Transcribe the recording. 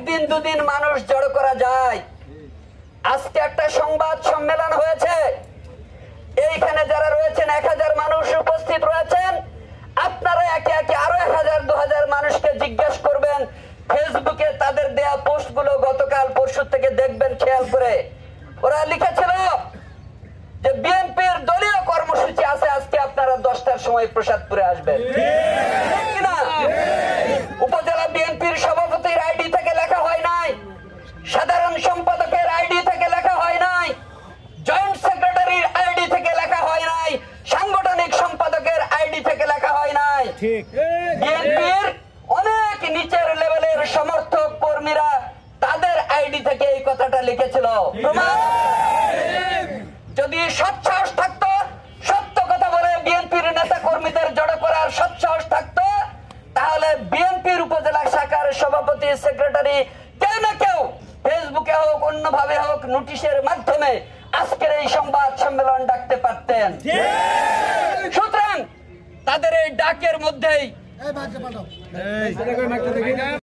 একদিন দুদিন মানুষ জড়ো করা যায়। আজকে একটা সংবাদ সম্মেলন হয়েছে, এইখানে যারা রয়েছেন 1000 মানুষ উপস্থিত রয়েছেন। আপনারা একে একে আরো 1000 2000 মানুষকে জিজ্ঞেস করবেন, ফেসবুকে তাদের দেয়া পোস্ট গুলো গতকাল পরশু থেকে দেখবেন খেয়াল করে। ওরা লিখেছিল যে বিএনপির দলীয় কর্মসূচি আছে, আজকে আপনারা 10টার সময় প্রসাদপুরে আসবেন। উপজেলা বিএনপির সভাপতির আইডি থেকে লেখা হয় নাই, সাধারণ সম্পাদকের আইডি থেকে লেখা হয় নাই, জয়েন্ট সেক্রেটারির আইডি থেকে লেখা হয় নাই, সাংগঠনিক সম্পাদকের আইডি থেকে লেখা হয় নাই। বিএনপির অনেক নিচের লেভেলের সমর্থক কর্মীরা তাদের আইডি থেকে এই কথাটা লিখেছিল। যদি সৎসাহস থাকতো, সত্য কথা বলে বিএনপির নেতা কর্মীদের জড়ো করার সৎসাহস থাকতো, তাহলে বিএনপির উপজেলা শাখার সভাপতি সেক্রেটারি কেউ না কেউ ফেসবুকে হোক অন্যভাবে হোক নোটিশের মাধ্যমে আজকের এই সংবাদ সম্মেলন ডাকতে পারতেন। সুতরাং তাদের এই ডাকের মধ্যেই